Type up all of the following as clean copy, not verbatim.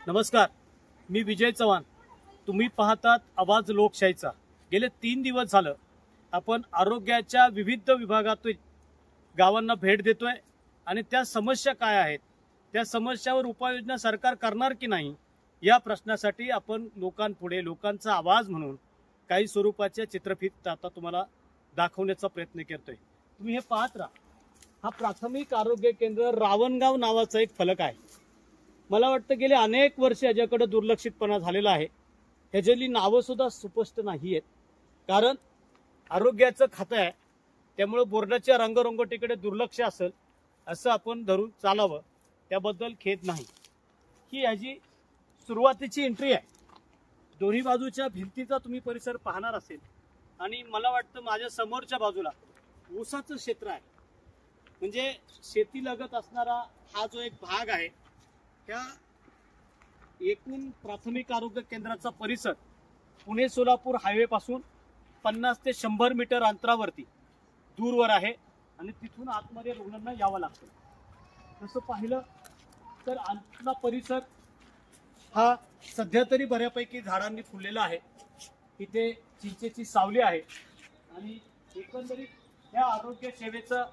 नमस्कार, मी विजय चव्हाण. तुम्ही पाहतात आवाज लोकशाहीचा. गेले 3 दिवस झालं आपण आरोग्याच्या विविध विभागातून गावांना भेट देतोय आणि त्या समस्या काय आहेत, त्या समस्यावर उपाययोजना सरकार करणार की नाही या प्रश्नासाठी आपण लोकांपुढे लोकांचा आवाज म्हणून काही स्वरूपाच्या चित्रफित आता तुम्हाला दाखवण्याचा प्रयत्न करतोय. तुम्ही हे पाहत राहा. हा प्राथमिक आरोग्य केंद्र रावणगाव नावाचा एक फलक आहे. मला वाटतं गेले अनेक वर्ष याच्याकडे दुर्लक्षितपणा झालेला आहे. ह्याच्याली नावं सुद्धा सुस्पष्ट नाही आहेत. कारण आरोग्याचं खातं आहे, त्यामुळे बोर्डाच्या रंगरंगोटीकडे दुर्लक्ष असेल असं आपण धरून चालावं, त्याबद्दल खेद नाही. ही याची सुरुवातीची एंट्री आहे. दोन्ही बाजूच्या भिंतीचा तुम्ही परिसर पाहणार असेल आणि मला वाटतं माझ्या समोरच्या बाजूला ऊसाचं क्षेत्र आहे. म्हणजे शेतीलगत असणारा हा जो एक भाग आहे, त्या एकूण प्राथमिक आरोग्य केंद्राचा परिसर पुणे सोलापूर हायवे पासून 50 ते 100 मीटर अंतरावरती दूरवर आहे आणि तिथून आतमध्ये रुग्णांना यावं लागतं. तसं पाहिलं तर आतला परिसर हा सध्या तरी बऱ्यापैकी झाडांनी फुललेला आहे. इथे चिंचेची सावली आहे आणि एकंदरीत या आरोग्य सेवेचं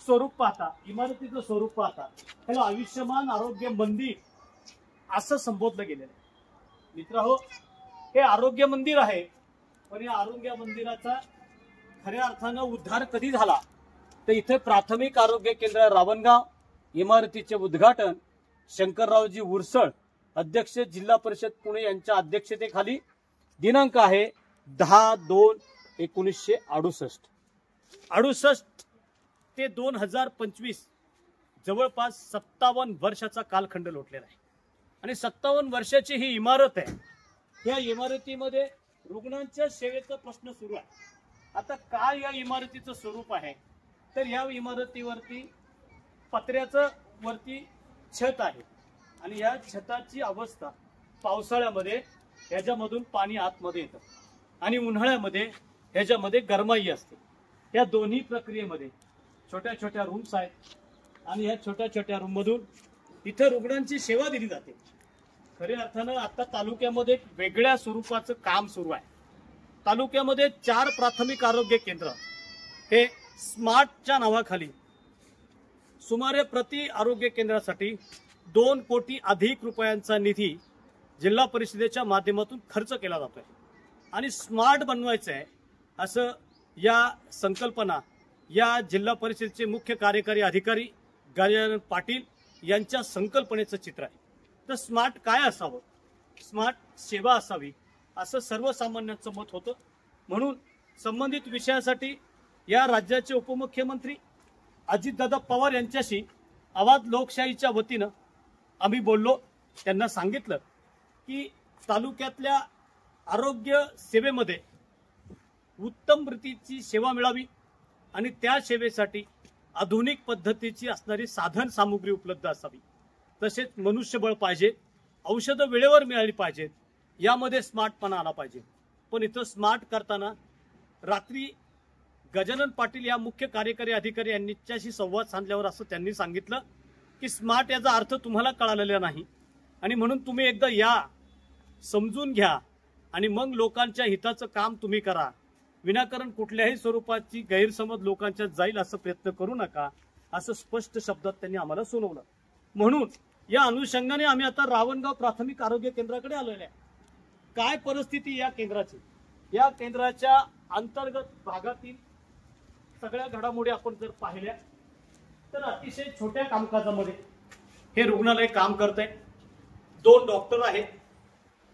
स्वरूप पाहता, इमारतीचं स्वरूप पाहता, त्याला आयुष्यमान आरोग्य मंदिर असं संबोधलं गेलेलं आहे. मित्रहो, हे आरोग्य मंदिर आहे, पण या आरोग्य मंदिराचा खऱ्या अर्थानं उद्धार कधी झाला तर इथे प्राथमिक आरोग्य केंद्र रावणगाव इमारतीचे उद्घाटन शंकररावजी उरसळ अध्यक्ष जिल्हा परिषद पुणे यांच्या अध्यक्षतेखाली दिनांक आहे 10/2/1968 ते 2025 जवळपास 57 वर्षाचा कालखंड लोटलेला आहे. आणि 57 वर्षाची ही इमारत आहे. या इमारतीमध्ये रुग्णांच्या सेवेचा प्रश्न सुरू आहे. आता काय या इमारतीचं स्वरूप आहे तर या इमारतीवरती पत्र्याचं वरती छत आहे आणि या छताची अवस्था पावसाळ्यामध्ये ह्याच्यामधून पाणी आतमध्ये येतं आणि उन्हाळ्यामध्ये ह्याच्यामध्ये गरमाई असते. या दोन्ही प्रक्रियेमध्ये छोट्या छोट्या रूम्स आहेत आणि ह्या छोट्या छोट्या रूम मधून इथे रुग्णांची सेवा दिली जाते. खऱ्या अर्थानं आता तालुक्यामध्ये एक वेगळ्या स्वरूपाचं काम सुरू आहे. तालुक्यामध्ये 4 प्राथमिक आरोग्य केंद्र हे स्मार्टच्या नावाखाली सुमारे प्रति आरोग्य केंद्रासाठी 2 कोटी अधिक रुपयांचा निधी जिल्हा परिषदेच्या माध्यमातून खर्च केला जातोय आणि स्मार्ट बनवायचं आहे असं या संकल्पना या जिल्हा परिषदेचे मुख्य कार्यकारी अधिकारी गजानन पाटील यांच्या संकल्पनेचं चित्र आहे. तर स्मार्ट काय असावं, स्मार्ट सेवा असावी असं सर्वसामान्यांचं मत होतं. म्हणून संबंधित विषयासाठी या राज्याचे उपमुख्यमंत्री अजितदादा पवार यांच्याशी आवाज लोकशाहीच्या वतीनं आम्ही बोललो. त्यांना सांगितलं की तालुक्यातल्या आरोग्य सेवेमध्ये उत्तम रीतीची सेवा मिळावी आणि त्या सेवेसाठी आधुनिक पद्धतीची असणारी साधन सामुग्री उपलब्ध असावी. तसेच मनुष्यबळ पाहिजे, औषधं वेळेवर मिळाली पाहिजेत, यामध्ये स्मार्टपणा आला पाहिजे. पण इथं स्मार्ट करताना रात्री गजानन पाटील या मुख्य कार्यकारी अधिकारी यांच्याशी संवाद साधल्यावर असं त्यांनी सांगितलं की स्मार्ट याचा अर्थ तुम्हाला कळालेला नाही आणि म्हणून तुम्ही एकदा या, समजून घ्या आणि मग लोकांच्या हिताचं काम तुम्ही करा. विनाकारण कुठल्याही स्वरूपाची गैरसमज लोकांच्या जाईल असं प्रयत्न करू नका असं स्पष्ट शब्दात त्यांनी आम्हाला सुनावलं. म्हणून या अनुषंगाने आम्ही आता रावणगाव प्राथमिक आरोग्य केंद्राकडे आलेलो आहे. काय परिस्थिती या केंद्राची, या केंद्राच्या अंतर्गत भागातील सगळ्या घडामोडी आपण जर पाहिल्या तर अतिशय छोट्या कामकाजामध्ये हे रुग्णालय काम करत आहे. 2 डॉक्टर आहेत,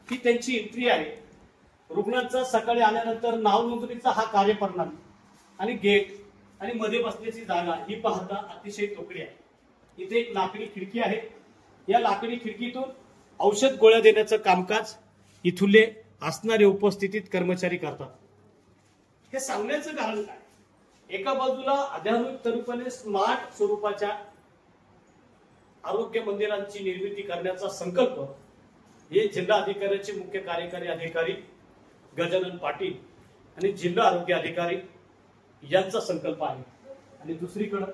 ही त्यांची एंट्री आहे. रुग्णांचा सकाळी आल्यानंतर नाव नोंदणीचा हा कार्यप्रणाली आणि गेट आणि मध्ये बसण्याची जागा ही पाहता अतिशय तोकडी आहे. इथे एक लाकडी खिडकी आहे. या लाकडी खिडकीतून औषध गोळ्या देण्याचं कामकाज इथले असणारे उपस्थितीत कर्मचारी करतात. हे सांगण्याचं कारण काय, एका बाजूला आधुनिक रूपाने स्मार्ट स्वरूपाच्या आरोग्य मंदिरांची निर्मिती करण्याचा संकल्प हे जिल्हा अधिकाऱ्याचे मुख्य कार्यकारी अधिकारी गजानन पाटील आणि जिल्हा आरोग्य अधिकारी यांचा संकल्प आहे. आणि दुसरीकडे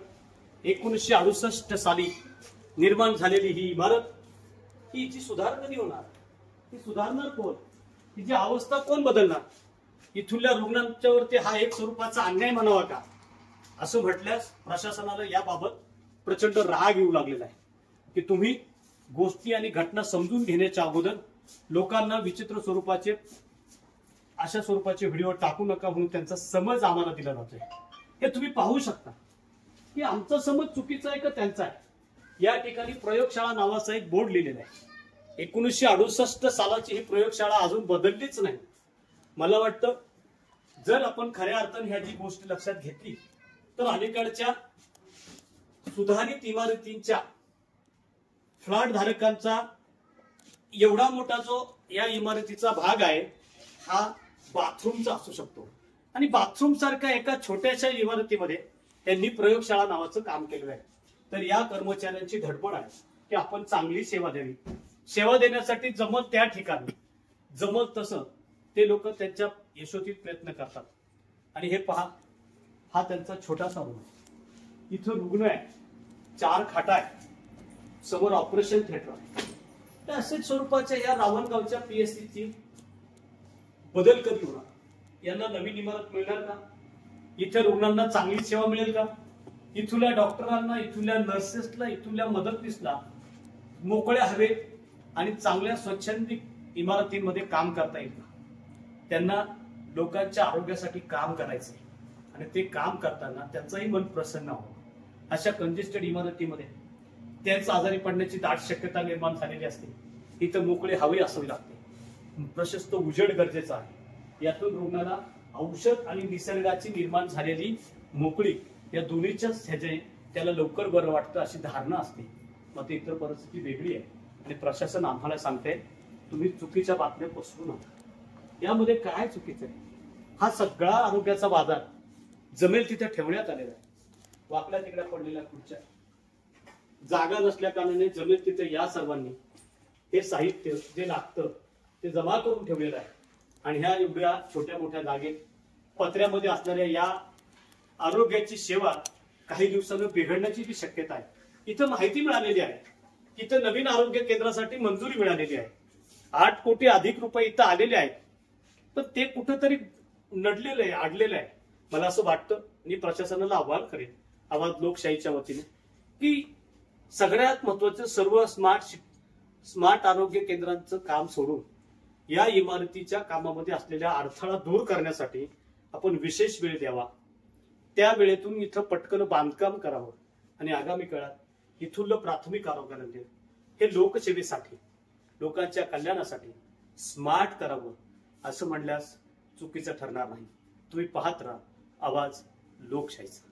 1968 साली निर्माण झालेली ही इमारत की हिची सुधारणा कधी होणार, ती सुधारणार कोण, हिची अवस्था कोण बदलणार, इथल्या रुग्णांच्यावरती हा एक स्वरूपाचा अन्याय म्हणावा का, असं म्हटल्यास प्रशासनाला याबाबत प्रचंड राग येऊ लागलेला आहे की तुम्ही गोष्टी आणि घटना समजून घेण्याच्या अगोदर लोकांना विचित्र स्वरूपाचे अशा स्वरूपाचे व्हिडिओ टाकू नका म्हणून त्यांचा समज आम्हाला दिला जातोय. हे तुम्ही पाहू शकता की आमचा समज चुकीचा आहे का त्यांचा आहे. या ठिकाणी प्रयोगशाळा नावाचा एक बोर्ड लिहिलेला आहे. 1968 सालाची ही प्रयोगशाळा अजून बदललीच नाही. मला वाटतं जर आपण खऱ्या अर्थाने ह्याची गोष्ट लक्षात घेतली तर अलीकडच्या सुधारित इमारतींच्या फ्लॅट धारकांचा एवढा मोठा जो या इमारतीचा भाग आहे हा बाथरूमचा असू शकतो. आणि बाथरूम सारख्या एका छोट्याशा इमारतीमध्ये त्यांनी प्रयोगशाळा नावाचं काम केलेलं आहे. तर या कर्मचाऱ्यांची धडपड आहे की आपण चांगली सेवा द्यावी. सेवा देण्यासाठी जमल त्या ठिकाणी जमल तसं ते लोक त्यांच्या यशोचित प्रयत्न करतात. आणि हे पहा, हा त्यांचा छोटासा रूम आहे. इथं रुग्ण आहे, 4 खाटा आहे, समोर ऑपरेशन थिएटर आहे. तर असेच स्वरूपाच्या या रावणगावच्या PSCची बदल कधी होणार, यांना नवीन इमारत मिळणार का, इथे रुग्णांना चांगली सेवा मिळेल का, इथल्या डॉक्टरांना, इथल्या नर्सेसला, इथल्या मदतनीसला मोकळ्या हवेत आणि चांगल्या स्वच्छंदी इमारतींमध्ये काम करता येईल का. त्यांना लोकांच्या आरोग्यासाठी काम करायचंय आणि ते काम करताना त्यांचंही मन प्रसन्न व्हावं. अशा कंजेस्टेड इमारतीमध्ये त्यांचं आजारी पडण्याची दाट शक्यता निर्माण झालेली असते. इथं मोकळे हवे असावी लागते, प्रशस्त उजेड गरजेचा आहे. यातून रुग्णाला औषध आणि निसर्गाची निर्माण झालेली मोकळी या दोन्हीच्याच ह्याचे त्याला लवकर बरं वाटतं अशी धारणा असते. मग इतर परिस्थिती वेगळी आहे आणि प्रशासन आम्हाला सांगते तुम्ही चुकीच्या बातम्या पसरू नका. यामध्ये काय चुकीचं आहे, हा सगळा आरोग्याचा बाजार जमेल तिथे ठेवण्यात आलेला आहे. वाकड्या तिकड्या पडलेल्या खुर्च्या, जागा नसल्या कारणाने जमेल तिथे या सर्वांनी हे साहित्य जे लागतं ते जमा करून ठेवलेलं आहे. आणि ह्या एवढ्या छोट्या मोठ्या जागेत पत्र्यामध्ये असणाऱ्या या आरोग्याची सेवा काही दिवसांनी बिघडण्याची जी शक्यता आहे. इथं माहिती मिळालेली आहे, इथं नवीन आरोग्य केंद्रासाठी मंजुरी मिळालेली आहे. 8 कोटी अधिक रुपये इथं आलेले आहेत. पण ते कुठंतरी नडलेलं आहे, अडलेलं आहे. मला असं वाटतं आणि प्रशासनाला आव्हान करेन आवाज लोकशाहीच्या वतीने की सगळ्यात महत्वाचं सर्व स्मार्ट आरोग्य केंद्रांचं काम सोडून या इमारतीच्या कामामध्ये असलेल्या अडथळा दूर करण्यासाठी आपण विशेष वेळ द्यावा. त्या वेळेतून इथं पटकन बांधकाम करावं आणि आगामी काळात इथून प्राथमिक आरोग्य केंद्र हे लोकसेवेसाठी, लोकांच्या कल्याणासाठी स्मार्ट करावं असं म्हणल्यास चुकीचं ठरणार नाही. तुम्ही पाहत राहा आवाज लोकशाहीचा.